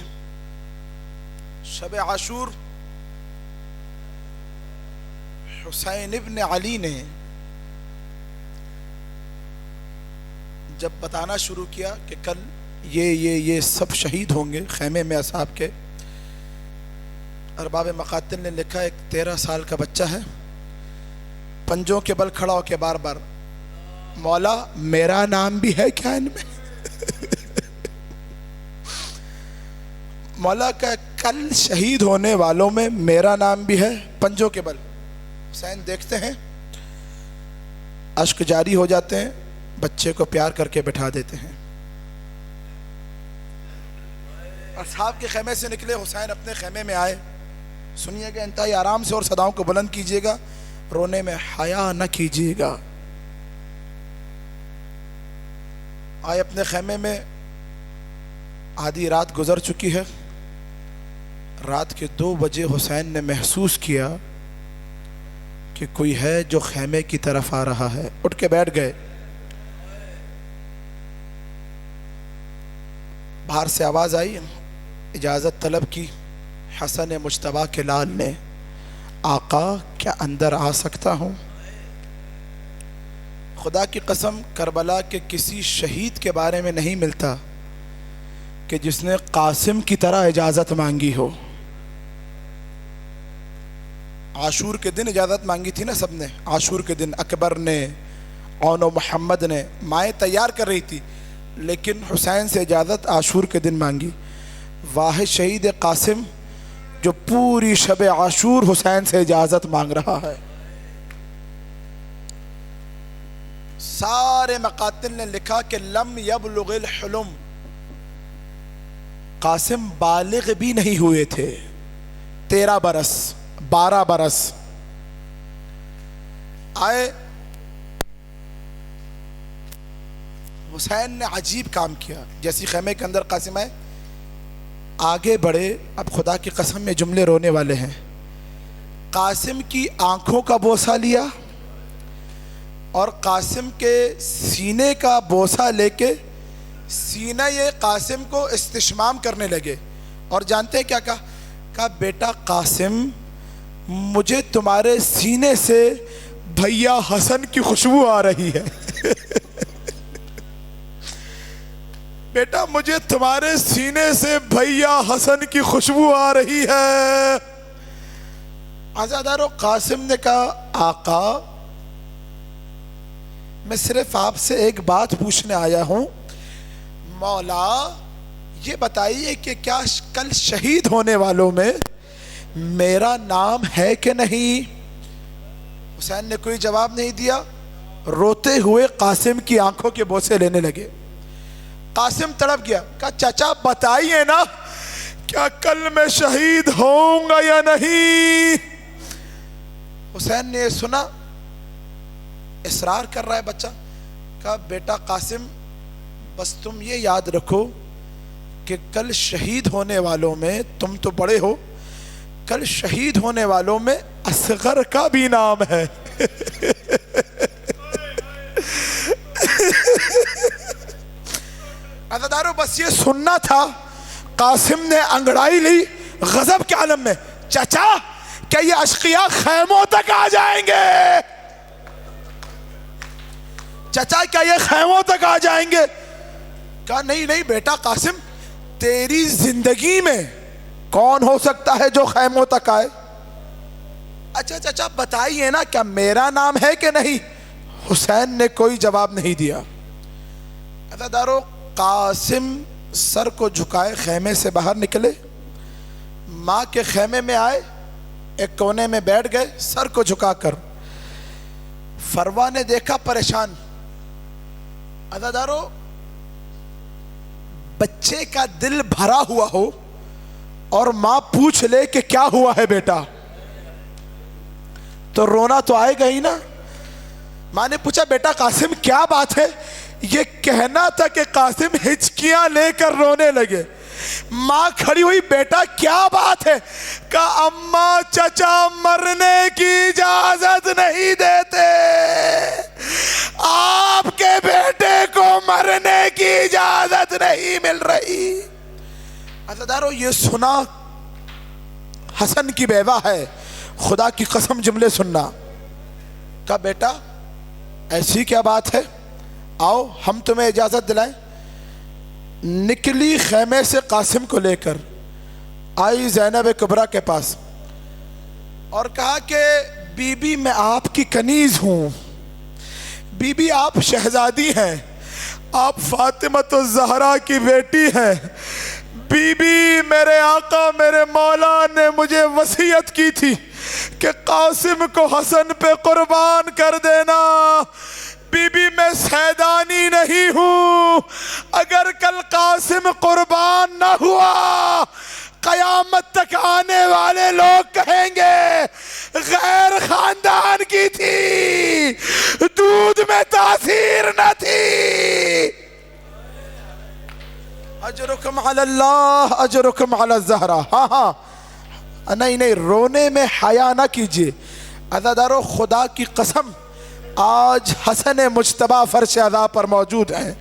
شب عاشور حسین ابن علی نے جب بتانا شروع کیا کہ کل یہ سب شہید ہوں گے خیمے میں اصحاب کے, ارباب مقاتل نے لکھا ایک 13 سال کا بچہ ہے, پنجوں کے بل کھڑا ہو کے بار بار, مولا میرا نام بھی ہے کیا ان میں؟ مولا کا کل شہید ہونے والوں میں میرا نام بھی ہے, پنجوں کے بل. حسین دیکھتے ہیں, اشک جاری ہو جاتے ہیں, بچے کو پیار کر کے بٹھا دیتے ہیں. اصحاب کے خیمے سے نکلے, حسین اپنے خیمے میں آئے. سنیے گا انتہائی آرام سے اور صداؤں کو بلند کیجیے گا, رونے میں حیا نہ کیجیے گا. آئے اپنے خیمے میں, آدھی رات گزر چکی ہے. رات کے 2 بجے حسین نے محسوس کیا کہ کوئی ہے جو خیمے کی طرف آ رہا ہے. اٹھ کے بیٹھ گئے. باہر سے آواز آئی, اجازت طلب کی حسن مجتبیٰ کے لال نے, آقا کیا اندر آ سکتا ہوں؟ خدا کی قسم کربلا کے کسی شہید کے بارے میں نہیں ملتا کہ جس نے قاسم کی طرح اجازت مانگی ہو. عاشور کے دن اجازت مانگی تھی نا سب نے. عاشور کے دن اکبر نے, اون و محمد نے, مائیں تیار کر رہی تھی, لیکن حسین سے اجازت عاشور کے دن مانگی. واحد شہید قاسم جو پوری شب عاشور حسین سے اجازت مانگ رہا ہے. سارے مقاتل نے لکھا کہ لم یبلغ الحلم, قاسم بالغ بھی نہیں ہوئے تھے. 13 برس 12 برس. آئے حسین نے عجیب کام کیا. جیسی خیمے کے اندر قاسم آئے, آگے بڑھے. اب خدا کی قسم میں جملے رونے والے ہیں. قاسم کی آنکھوں کا بوسہ لیا اور قاسم کے سینے کا بوسہ لے کے سینہ یہ قاسم کو استشمام کرنے لگے. اور جانتے ہیں کیا کہا؟ بیٹا قاسم, مجھے تمہارے سینے سے بھیا حسن کی خوشبو آ رہی ہے. بیٹا مجھے تمہارے سینے سے بھیا حسن کی خوشبو آ رہی ہے. عزادارو, قاسم نے کہا آقا میں صرف آپ سے ایک بات پوچھنے آیا ہوں. مولا یہ بتائیے کہ کیا کل شہید ہونے والوں میں میرا نام ہے کہ نہیں؟ حسین نے کوئی جواب نہیں دیا. روتے ہوئے قاسم کی آنکھوں کے بوسے لینے لگے. قاسم تڑپ گیا. کہا چچا بتائیے نا, کیا کل میں شہید ہوں گا یا نہیں؟ حسین نے یہ سنا, اصرار کر رہا ہے بچہ. کہا بیٹا قاسم بس تم یہ یاد رکھو کہ کل شہید ہونے والوں میں, تم تو بڑے ہو, کل شہید ہونے والوں میں اصغر کا بھی نام ہے. عزادارو بس یہ سننا تھا. قاسم نے انگڑائی لی غضب کے عالم میں. چچا کیا یہ اشقیاء خیموں تک آ جائیں گے؟ چچا کیا یہ خیموں تک آ جائیں گے؟ کہا نہیں نہیں بیٹا قاسم, تیری زندگی میں کون ہو سکتا ہے جو خیموں تک آئے؟ اچھا چچا بتائیے نا کیا میرا نام ہے کہ نہیں؟ حسین نے کوئی جواب نہیں دیا. عزادارو قاسم سر کو جھکائے خیمے سے باہر نکلے, ماں کے خیمے میں آئے, ایک کونے میں بیٹھ گئے سر کو جھکا کر. فروا نے دیکھا پریشان. عزادارو بچے کا دل بھرا ہوا ہو اور ماں پوچھ لے کہ کیا ہوا ہے بیٹا, تو رونا تو آئے گا ہی نا. ماں نے پوچھا بیٹا قاسم کیا بات ہے؟ یہ کہنا تھا کہ قاسم ہچکیاں لے کر رونے لگے. ماں کھڑی ہوئی, بیٹا کیا بات ہے؟ کہا اماں چچا مرنے کی اجازت نہیں دیتے, آپ کے بیٹے کو مرنے کی اجازت نہیں مل رہی. عزادارو یہ سنا, حسن کی بیوہ ہے, خدا کی قسم جملے سننا. کہا بیٹا ایسی کیا بات ہے, آؤ ہم تمہیں اجازت دلائیں. نکلی خیمے سے قاسم کو لے کر آئی زینب کبریٰ کے پاس اور کہا کہ بی بی میں آپ کی کنیز ہوں, بی بی آپ شہزادی ہیں, آپ فاطمۃ الزہرا کی بیٹی ہیں. بی بی میرے آقا میرے مولا نے مجھے وصیت کی تھی کہ قاسم کو حسن پہ قربان کر دینا. بی بی میں سیدانی نہیں ہوں, اگر کل قاسم قربان نہ ہوا قیامت تک آنے والے لوگ کہیں گے غیر خاندان کی تھی, دودھ میں تاثیر نہ تھی. اجرکم علی اللہ اجرکم علی الزہرا. ہاں نہیں رونے میں حیا نہ کیجیے. عزادارو خدا کی قسم آج حسن مجتبیٰ فرش عزا پر موجود ہیں.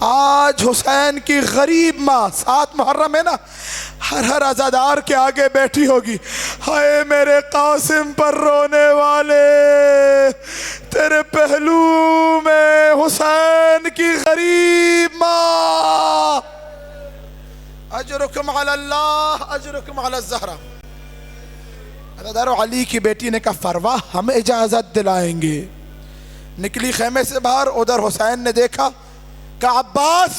آج حسین کی غریب ماں, 7 محرم ہے نا, ہر عزادار کے آگے بیٹھی ہوگی, ہائے میرے قاسم پر رونے والے, تیرے پہلو میں حسین کی غریب ماں. اجرکم علی اللہ اجرکم علی الزہرا. عزادارو علی کی بیٹی نے کہا فروا ہم اجازت دلائیں گے. نکلی خیمے سے باہر, ادھر حسین نے دیکھا. کہا عباس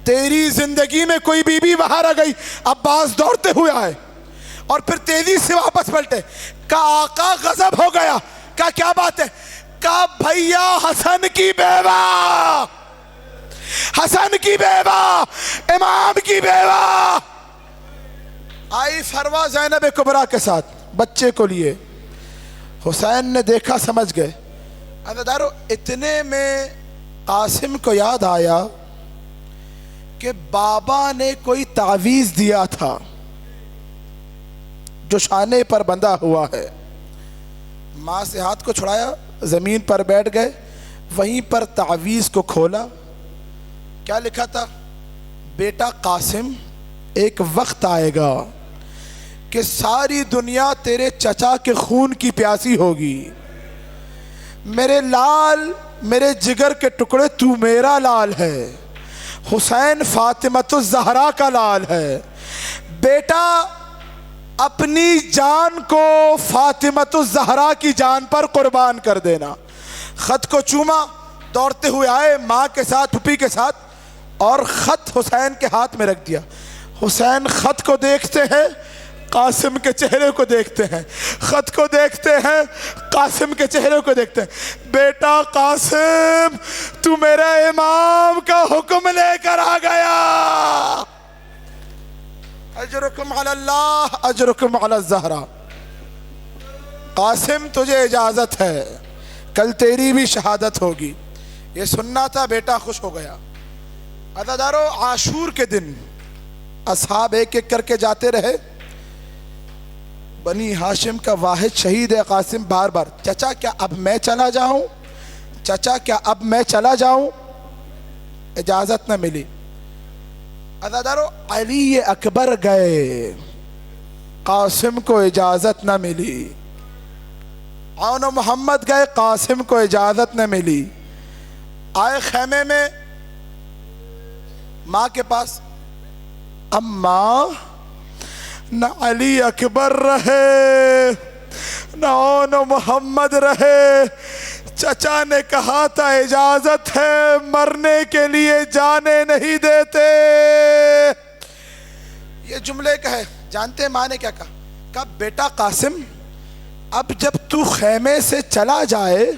تیری زندگی میں کوئی بی بی باہر آ گئی. عباس دوڑتے ہوئے آئے اور پھر تیزی سے واپس پلٹے. کہا آقا غضب ہو گیا. کہا کیا بات ہے؟ کہا بھیا حسن کی بیوہ, حسن کی بیوہ, امام کی بیوہ آئی. فروا زینب کبریٰ کے ساتھ بچے کو لیے. حسین نے دیکھا, سمجھ گئے. عزادارو اتنے میں قاسم کو یاد آیا کہ بابا نے کوئی تعویذ دیا تھا جو شانے پر بندھا ہوا ہے. ماں سے ہاتھ کو چھڑایا, زمین پر بیٹھ گئے, وہیں پر تعویذ کو کھولا. کیا لکھا تھا؟ بیٹا قاسم, ایک وقت آئے گا کہ ساری دنیا تیرے چچا کے خون کی پیاسی ہوگی. میرے لال, میرے جگر کے ٹکڑے, تو میرا لال ہے. حسین فاطمۃ الزہرا کا لال ہے. بیٹا اپنی جان کو فاطمۃ الزہرا کی جان پر قربان کر دینا. خط کو چوما, دوڑتے ہوئے آئے ماں کے ساتھ, پھوپھی کے ساتھ, اور خط حسین کے ہاتھ میں رکھ دیا. حسین خط کو دیکھتے ہیں, قاسم کے چہرے کو دیکھتے ہیں, خط کو دیکھتے ہیں, قاسم کے چہرے کو دیکھتے ہیں. بیٹا قاسم, تو میرے امام کا حکم لے کر آ گیا. اجرکم علی اللہ, اجرکم علی الزہرا. قاسم تجھے اجازت ہے, کل تیری بھی شہادت ہوگی. یہ سننا تھا, بیٹا خوش ہو گیا. عزادارو, عاشور کے دن اصحاب ایک ایک کر کے جاتے رہے. بنی ہاشم کا واحد شہید ہے قاسم. بار بار, چچا کیا اب میں چلا جاؤں, چچا کیا اب میں چلا جاؤں. اجازت نہ ملی. عزادارو, علی اکبر گئے, قاسم کو اجازت نہ ملی. عون و محمد گئے, قاسم کو اجازت نہ ملی. آئے خیمے میں ماں کے پاس. اماں, نہ علی اکبر رہے نہ عون و محمد رہے, چچا نے کہا تھا اجازت ہے, مرنے کے لیے جانے نہیں دیتے. یہ جملے کا ہے. جانتے ہیں ماں نے کیا کہا؟ کہا بیٹا قاسم, اب جب تو خیمے سے چلا جائے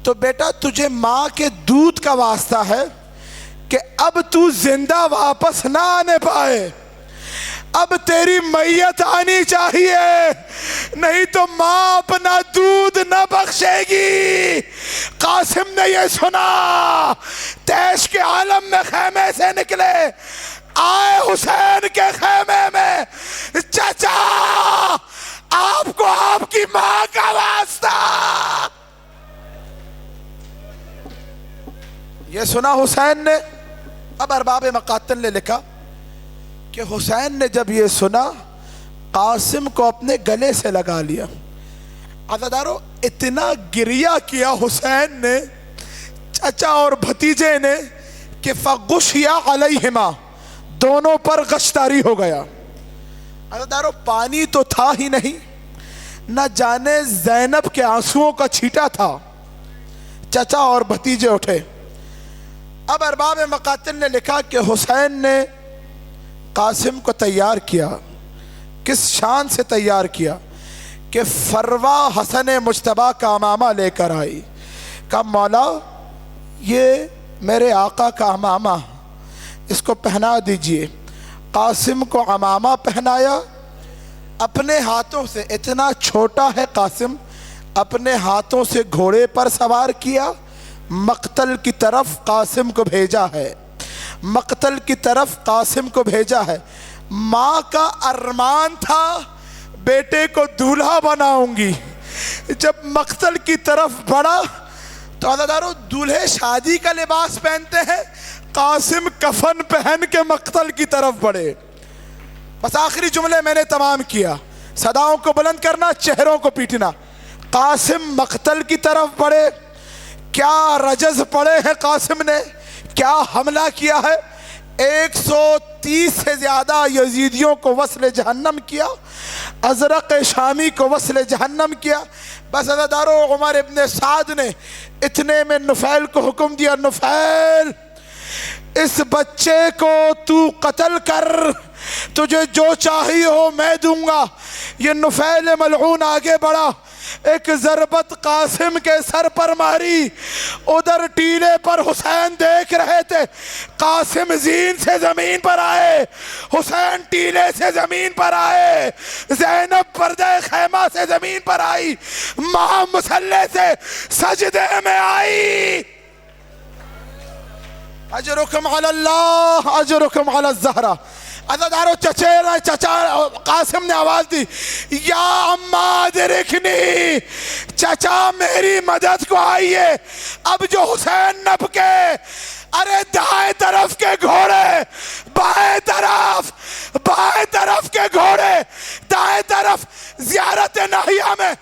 تو بیٹا تجھے ماں کے دودھ کا واسطہ ہے کہ اب تو زندہ واپس نہ آنے پائے. اب تیری میت آنی چاہیے, نہیں تو ماں اپنا دودھ نہ بخشے گی. قاسم نے یہ سنا, تیش کے عالم میں خیمے سے نکلے, آئے حسین کے خیمے میں. چچا, آپ کو آپ کی ماں کا واسطہ. یہ سنا حسین نے. اب ارباب مقاتل نے لکھا کہ حسین نے جب یہ سنا, قاسم کو اپنے گلے سے لگا لیا. عزادارو, اتنا گریہ کیا حسین نے, چچا اور بھتیجے نے, کہ فغشیا علیہما, دونوں پر غشتاری ہو گیا. عزادارو, پانی تو تھا ہی نہیں, نہ جانے زینب کے آنسوؤں کا چھیٹا تھا. چچا اور بھتیجے اٹھے. اب ارباب مقاتل نے لکھا کہ حسین نے قاسم کو تیار کیا. کس شان سے تیار کیا کہ فروا حسن مجتبیٰ کا عمامہ لے کر آئی. کہا مولا, یہ میرے آقا کا عمامہ, اس کو پہنا دیجئے. قاسم کو عمامہ پہنایا. اپنے ہاتھوں سے, اتنا چھوٹا ہے قاسم, اپنے ہاتھوں سے گھوڑے پر سوار کیا, مقتل کی طرف قاسم کو بھیجا ہے. مقتل کی طرف قاسم کو بھیجا ہے. ماں کا ارمان تھا بیٹے کو دولہا بناؤں گی. جب مقتل کی طرف بڑھا تو عزادارو, دولہے شادی کا لباس پہنتے ہیں, قاسم کفن پہن کے مقتل کی طرف بڑھے. بس آخری جملے میں نے تمام کیا. صداؤں کو بلند کرنا, چہروں کو پیٹنا. قاسم مقتل کی طرف بڑھے. کیا رجز پڑے ہیں قاسم نے, کیا حملہ کیا ہے. 130 سے زیادہ یزیدیوں کو وصل جہنم کیا, ازرق شامی کو وصل جہنم کیا. بس عزادارو, عمر ابن سعد نے اتنے میں نفیل کو حکم دیا, نفیل اس بچے کو تو قتل کر, تجھے جو چاہیے ہو میں دوں گا. یہ نفیل ملعون آگے بڑھا, ایک ضربت قاسم کے سر پر ماری. ادھر ٹیلے پر حسین دیکھ رہے تھے. قاسم زین سے زمین پر آئے, حسین ٹیلے سے زمین پر آئے, زینب پردہ خیمہ سے زمین پر آئی, ماں مسلح سے سجدے میں آئی. اجرکم علی اللہ اجرکم علی الزہرا. عزادارو چچا قاسم نے آواز دی یا اماں ادرکنی، چچا میری مدد کو آئیے. اب جو حسین نپ کے ارے دائیں طرف کے گھوڑے بائیں طرف کے گھوڑے دائیں طرف. زیارت ناحیہ میں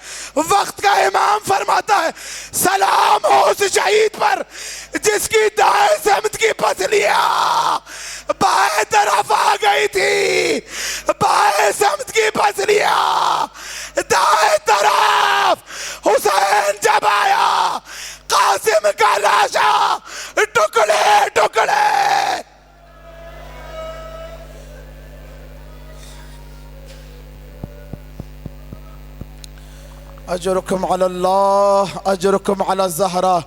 وقت کا امام فرماتا ہے سلام ہو اس شہید پر جس کی دائیں سمت کی پسلیاں بائیں طرف آ گئی تھی. بائیں سمت کی پسلیاں دائیں طرف. حسین جب آیا قاسم کا لاشا ٹکڑے ٹکڑے. اجرکم علی اللہ اجرکم علی الزہرا.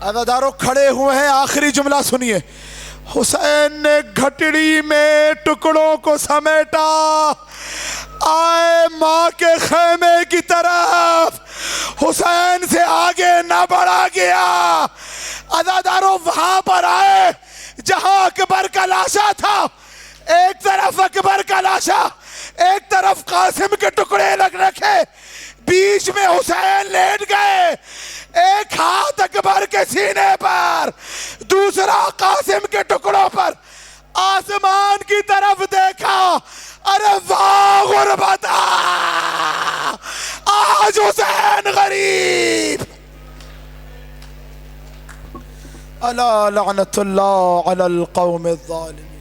عزادارو کھڑے ہوئے ہیں، آخری جملہ سنیے. حسین نے گھٹڑی میں ٹکڑوں کو سمیٹا، آئے ماں کے خیمے کی طرف. حسین سے آگے نہ بڑھا گیا. عزادارو وہاں پر آئے جہاں اکبر کا لاشا تھا. ایک طرف اکبر کا لاشا، ایک طرف قاسم کے ٹکڑے لگ رکھے، بیچ میں حسین لیٹ گئے. ایک ہاتھ اکبر کے سینے پر، دوسرا قاسم کے ٹکڑوں پر. آسمان کی طرف دیکھا، ارے واہ غربتا، آج حسین غریب. الا لعنت اللہ علی القوم الظالمین.